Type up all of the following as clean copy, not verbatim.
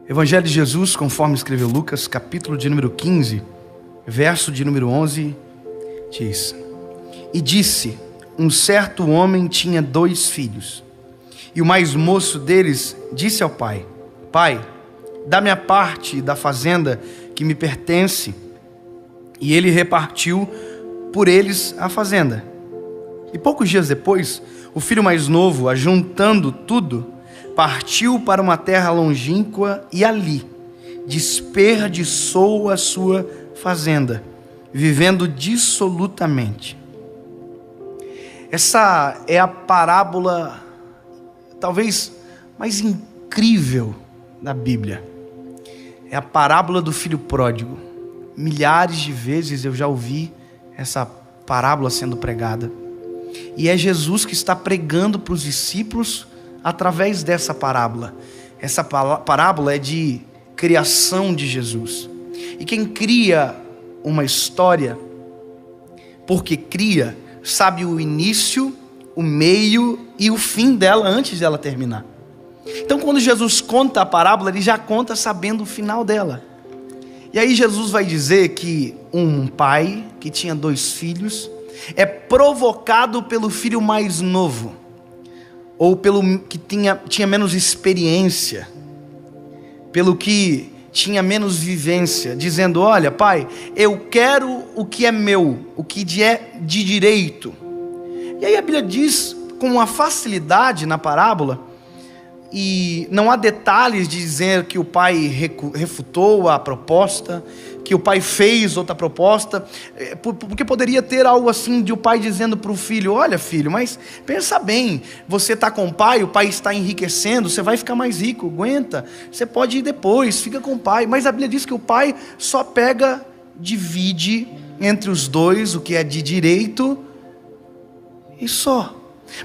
Evangelho de Jesus, conforme escreveu Lucas, capítulo de número 15, verso de número 11, diz: E disse, um certo homem tinha 2 filhos, e o mais moço deles disse ao pai: Pai, dá-me a parte da fazenda que me pertence. E ele repartiu por eles a fazenda. E poucos dias depois, o filho mais novo, ajuntando tudo, partiu para uma terra longínqua e ali desperdiçou a sua fazenda, vivendo dissolutamente. Essa é a parábola talvez mais incrível da Bíblia. É a parábola do filho pródigo. Milhares de vezes eu já ouvi essa parábola sendo pregada. E é Jesus que está pregando para os discípulos através dessa parábola. Essa parábola é de criação de Jesus. E quem cria uma história, porque cria, sabe o início, o meio e o fim dela antes dela terminar. Então quando Jesus conta a parábola, ele já conta sabendo o final dela. E aí Jesus vai dizer que um pai que tinha 2 filhos é provocado pelo filho mais novo, ou pelo que tinha menos experiência, pelo que tinha menos vivência, dizendo: olha pai, eu quero o que é meu, o que é de direito. E aí a Bíblia diz com uma facilidade na parábola, e não há detalhes de dizer que o pai refutou a proposta, que o pai fez outra proposta, porque poderia ter algo assim de o pai dizendo para o filho: olha filho, mas pensa bem, você está com o pai está enriquecendo, você vai ficar mais rico, aguenta, você pode ir depois, fica com o pai. Mas a Bíblia diz que o pai só divide entre os 2 o que é de direito e só.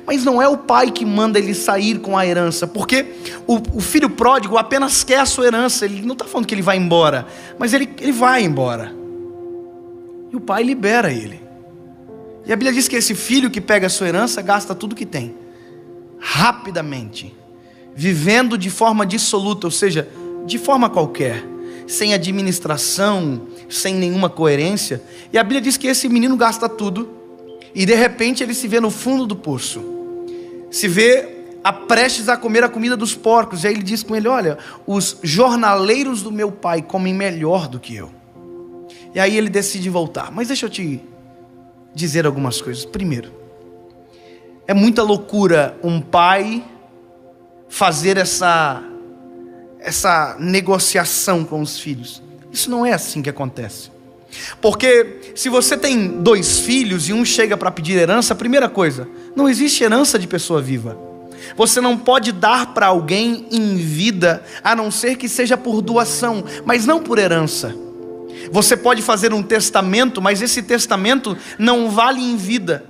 Mas não é o pai que manda ele sair com a herança, porque o filho pródigo apenas quer a sua herança. Ele não está falando que ele vai embora, mas ele vai embora, e o pai libera ele. E a Bíblia diz que esse filho que pega a sua herança gasta tudo que tem, rapidamente, vivendo de forma dissoluta, ou seja, de forma qualquer, sem administração, sem nenhuma coerência. E a Bíblia diz que esse menino gasta tudo, e de repente ele se vê no fundo do poço, se vê prestes a comer a comida dos porcos. E aí ele diz com ele: olha, os jornaleiros do meu pai comem melhor do que eu. E aí ele decide voltar. Mas deixa eu te dizer algumas coisas. Primeiro, é muita loucura um pai fazer essa negociação com os filhos. Isso não é assim que acontece. Porque se você tem 2 filhos e um chega para pedir herança, a primeira coisa, não existe herança de pessoa viva. Você não pode dar para alguém em vida, a não ser que seja por doação, mas não por herança. Você pode fazer um testamento, mas esse testamento não vale em vida.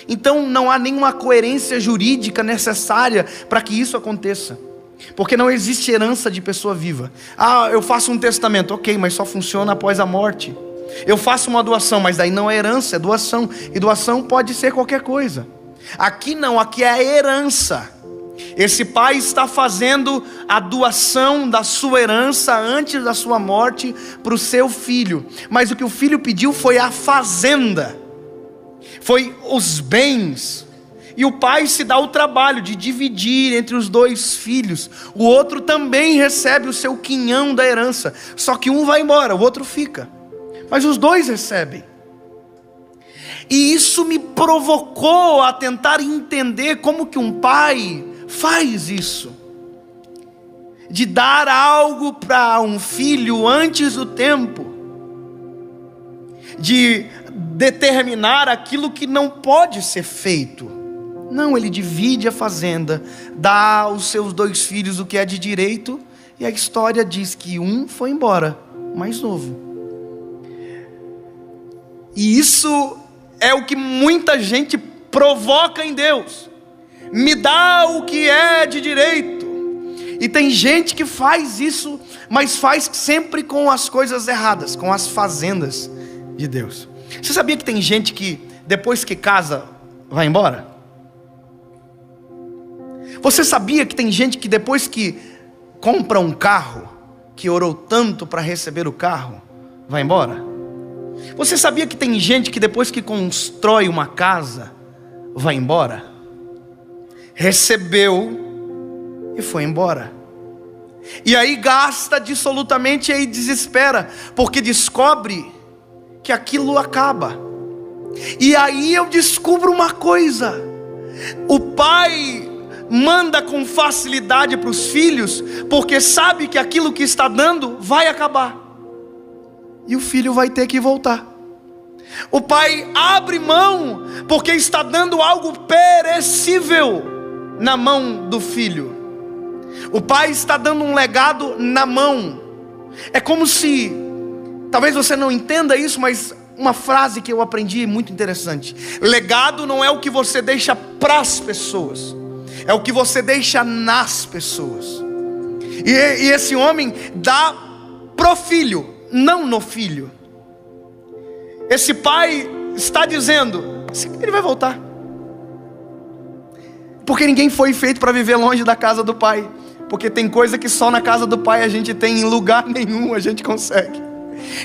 Então não há nenhuma coerência jurídica necessária para que isso aconteça, porque não existe herança de pessoa viva. Eu faço um testamento, ok, mas só funciona após a morte. Eu faço uma doação, mas daí não é herança, é doação. E doação pode ser qualquer coisa. Aqui não, aqui é a herança. Esse pai está fazendo a doação da sua herança antes da sua morte para o seu filho. Mas o que o filho pediu foi a fazenda, foi os bens. E o pai se dá o trabalho de dividir entre os 2 filhos. O outro também recebe o seu quinhão da herança, só que um vai embora, o outro fica. Mas os 2 recebem. E isso me provocou a tentar entender como que um pai faz isso, de dar algo para um filho antes do tempo, de determinar aquilo que não pode ser feito. Não, ele divide a fazenda, dá aos seus 2 filhos o que é de direito, e a história diz que um foi embora, o mais novo. E isso é o que muita gente provoca em Deus: me dá o que é de direito. E tem gente que faz isso, mas faz sempre com as coisas erradas, com as fazendas de Deus. Você sabia que tem gente que depois que casa vai embora? Você sabia que tem gente que depois que compra um carro, que orou tanto para receber o carro, vai embora? Você sabia que tem gente que depois que constrói uma casa, vai embora? Recebeu e foi embora. E aí gasta dissolutamente e aí desespera, porque descobre que aquilo acaba. E aí eu descubro uma coisa: o pai manda com facilidade para os filhos, porque sabe que aquilo que está dando vai acabar, e o filho vai ter que voltar. O pai abre mão, porque está dando algo perecível na mão do filho. O pai está dando um legado na mão. É como se, talvez você não entenda isso, mas uma frase que eu aprendi muito interessante: legado não é o que você deixa para as pessoas, é o que você deixa nas pessoas. E esse homem dá pro filho, não no filho. Esse pai está dizendo: ele vai voltar, porque ninguém foi feito para viver longe da casa do pai. Porque tem coisa que só na casa do pai a gente tem, em lugar nenhum a gente consegue.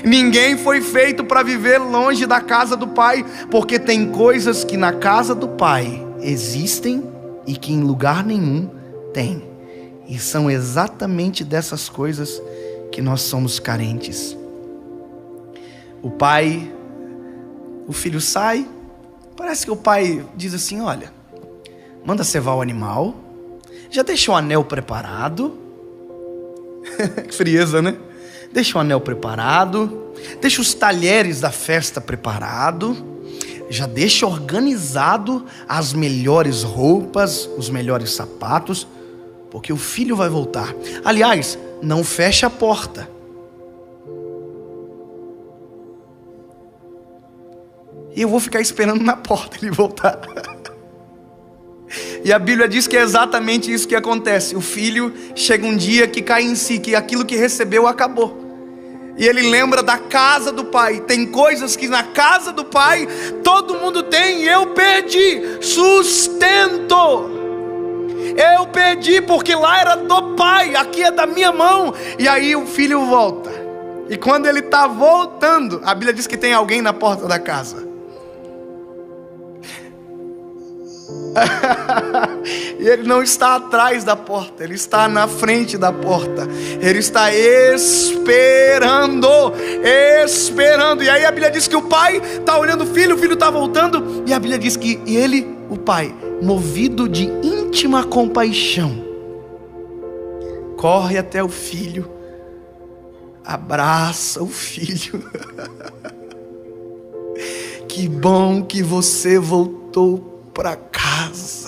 Ninguém foi feito para viver longe da casa do pai, porque tem coisas que na casa do pai existem e que em lugar nenhum tem. E são exatamente dessas coisas que nós somos carentes. O filho sai, parece que o pai diz assim: olha, manda cevar o animal, já deixa o anel preparado. Que frieza, né? Deixa o anel preparado, deixa os talheres da festa preparado, já deixa organizado as melhores roupas, os melhores sapatos, porque o filho vai voltar. Aliás, não fecha a porta. E eu vou ficar esperando na porta ele voltar. E a Bíblia diz que é exatamente isso que acontece. O filho chega um dia que cai em si, que aquilo que recebeu acabou. E ele lembra da casa do pai. Tem coisas que na casa do pai todo mundo tem, e eu perdi. Sustento. Eu perdi porque lá era do pai, aqui é da minha mão. E aí o filho volta. E quando ele está voltando, a Bíblia diz que tem alguém na porta da casa. E ele não está atrás da porta, ele está na frente da porta. Ele está esperando. E aí a Bíblia diz que o pai está olhando o filho está voltando. E a Bíblia diz que ele, o pai, movido de íntima compaixão, corre até o filho, abraça o filho. Que bom que você voltou para casa.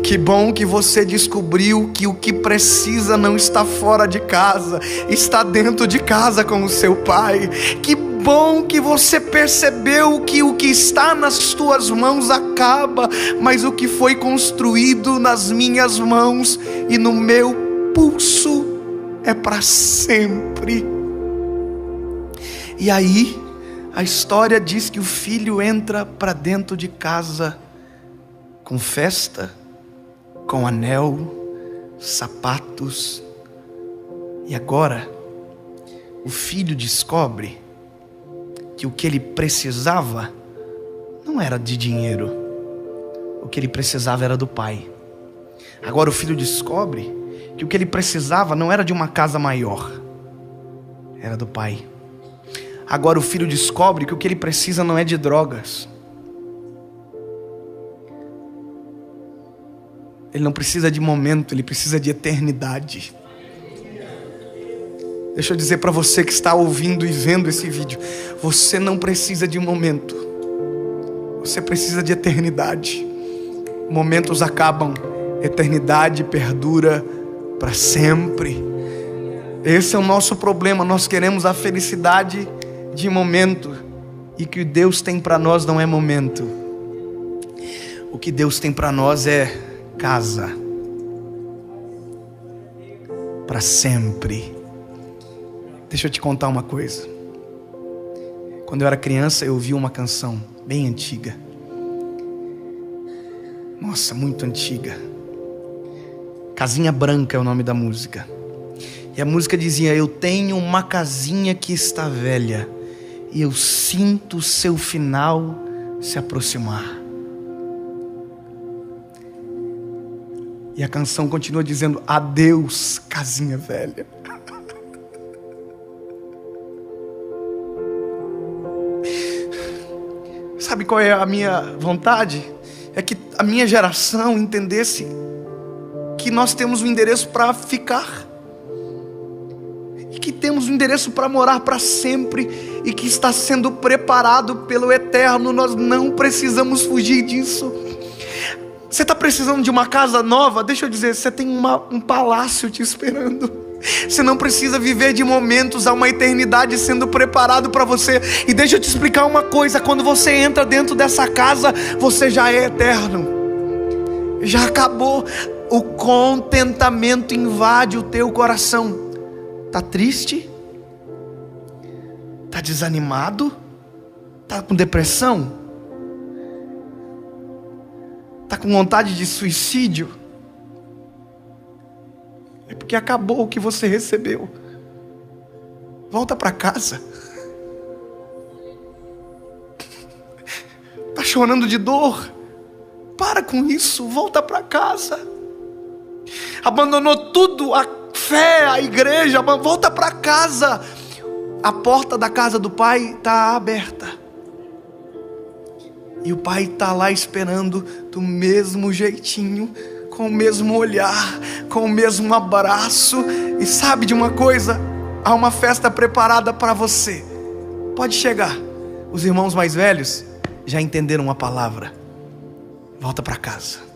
Que bom que você descobriu que o que precisa não está fora de casa, está dentro de casa com o seu pai. Que bom que você percebeu que o que está nas tuas mãos acaba, mas o que foi construído nas minhas mãos e no meu pulso é para sempre. E aí a história diz que o filho entra para dentro de casa com festa, com anel, sapatos. E agora o filho descobre que o que ele precisava não era de dinheiro. O que ele precisava era do pai. Agora o filho descobre que o que ele precisava não era de uma casa maior, era do pai. Agora o filho descobre que o que ele precisa não é de drogas. Ele não precisa de momento, ele precisa de eternidade. Deixa eu dizer para você que está ouvindo e vendo esse vídeo: você não precisa de momento, você precisa de eternidade. Momentos acabam, eternidade perdura para sempre. Esse é o nosso problema. Nós queremos a felicidade de momento, e que Deus tem para nós não é momento. O que Deus tem para nós é casa para sempre. Deixa eu te contar uma coisa. Quando eu era criança, eu ouvi uma canção bem antiga. Nossa, muito antiga. Casinha Branca é o nome da música. E a música dizia: eu tenho uma casinha que está velha, e eu sinto o seu final se aproximar. E a canção continua dizendo: adeus, casinha velha. Sabe qual é a minha vontade? É que a minha geração entendesse que nós temos um endereço para ficar, e que temos um endereço para morar para sempre, e que está sendo preparado pelo Eterno. Nós não precisamos fugir disso. Você está precisando de uma casa nova? Deixa eu dizer, você tem um palácio te esperando. Você não precisa viver de momentos, há uma eternidade sendo preparado para você. E deixa eu te explicar uma coisa: quando você entra dentro dessa casa, você já é eterno. Já acabou. O contentamento invade o teu coração. Está triste? Está desanimado? Está com depressão? Está com vontade de suicídio? É porque acabou o que você recebeu. Volta para casa. Está chorando de dor? Para com isso, volta para casa. Abandonou tudo, a fé, a igreja, volta para casa. A porta da casa do Pai está aberta, e o Pai está lá esperando do mesmo jeitinho, com o mesmo olhar, com o mesmo abraço. E sabe de uma coisa? Há uma festa preparada para você. Pode chegar. Os irmãos mais velhos já entenderam a palavra. Volta para casa.